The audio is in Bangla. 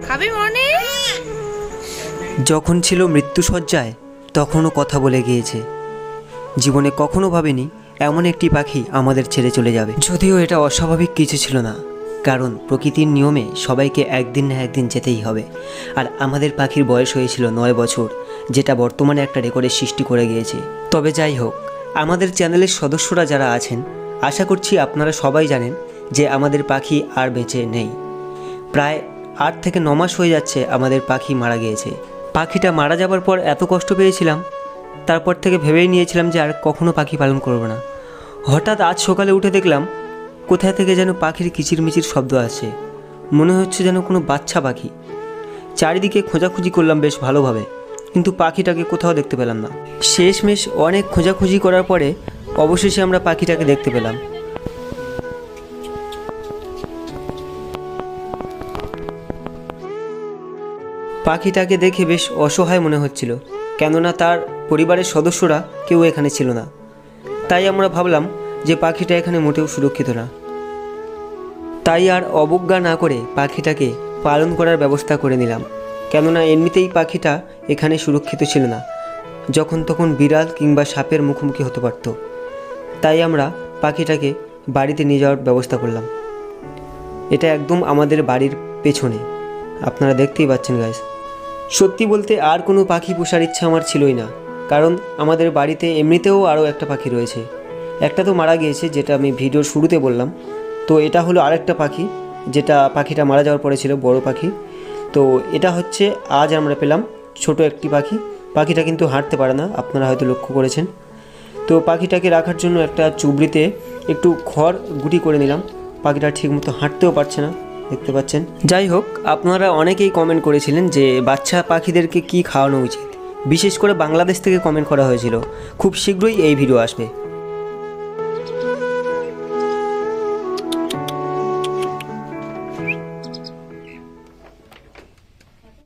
খাবি মনে? যখন ছিল মৃত্যুশয্যায় তখনও কথা বলে গিয়েছে। জীবনে কখনো ভাবেনি এমন একটি পাখি আমাদের ছেড়ে চলে যাবে। যদিও এটা অস্বাভাবিক কিছু ছিল না, কারণ প্রকৃতির নিয়মে সবাইকে একদিন না একদিন যেতেই হবে। আর আমাদের পাখির বয়স হয়েছিল 9 বছর, যেটা বর্তমানে একটা রেকর্ডের সৃষ্টি করে গিয়েছে। তবে যাই হোক, আমাদের চ্যানেলের সদস্যরা যারা আছেন, আশা করছি আপনারা সবাই জানেন যে আমাদের পাখি আর বেঁচে নেই। প্রায় 8 থেকে 9 মাস হয়ে যাচ্ছে আমাদের পাখি মারা গিয়েছে। পাখিটা মারা যাবার পর এত কষ্ট পেয়েছিলাম, তারপর থেকে ভেবেই নিয়েছিলাম যে আর কখনো পাখি পালন করব না। হঠাৎ আজ সকালে উঠে দেখলাম কোথা থেকে যেন পাখির কিচিরমিচির শব্দ আসছে, মনে হচ্ছে যেন কোনো বাচ্চা পাখি। চারিদিকে খোঁজাখুঁজি করলাম বেশ ভালোভাবে, কিন্তু পাখিটাকে কোথাও দেখতে পেলাম না। শেষমেশ অনেক খোঁজাখুঁজি করার পরে অবশেষে আমরা পাখিটাকে দেখতে পেলাম। পাখিটাকে দেখে বেশ অসহায় মনে হচ্ছিল, কেননা তার পরিবারের সদস্যরা কেউ এখানে ছিল না। তাই আমরা ভাবলাম যে পাখিটা এখানে মোটেও সুরক্ষিত না। তাই আর অবজ্ঞা না করে পাখিটাকে পালন করার ব্যবস্থা করে নিলাম, কেননা এমনিতেই পাখিটা এখানে সুরক্ষিত ছিল না, যখন তখন বিড়াল কিংবা সাপের মুখোমুখি হতে পারত। তাই আমরা পাখিটাকে বাড়িতে নিয়ে যাওয়ার ব্যবস্থা করলাম। এটা একদম আমাদের বাড়ির পেছনে, আপনারা দেখতেই পাচ্ছেন গাইস। সত্যি বলতে আর কোনো পাখি পোষার ইচ্ছা আমার ছিলই না, কারণ আমাদের বাড়িতে এমনিতেও আরও একটা পাখি রয়েছে। একটা তো মারা গিয়েছে, যেটা আমি ভিডিওর শুরুতে বললাম। তো এটা হলো আরেকটা পাখি, যেটা পাখিটা মারা যাওয়ার পরে ছিল বড় পাখি। তো এটা হচ্ছে আজ আমরা পেলাম ছোট একটি পাখি। পাখিটা কিন্তু হাঁটতে পারে না, আপনারা হয়তো লক্ষ্য করেছেন। তো পাখিটাকে রাখার জন্য একটা চুবড়িতে একটু খড় গুটি করে নিলাম। পাখিটা ঠিকমতো হাঁটতেও পারছে না, দেখতে পাচ্ছেন। যাই হোক, আপনারা অনেকেই কমেন্ট করেছিলেন যে বাচ্চা পাখিদেরকে কি খাওয়ানো উচিত, বিশেষ করে বাংলাদেশ থেকে কমেন্ট করা হয়েছিল। খুব শীঘ্রই এই ভিডিও আসবে।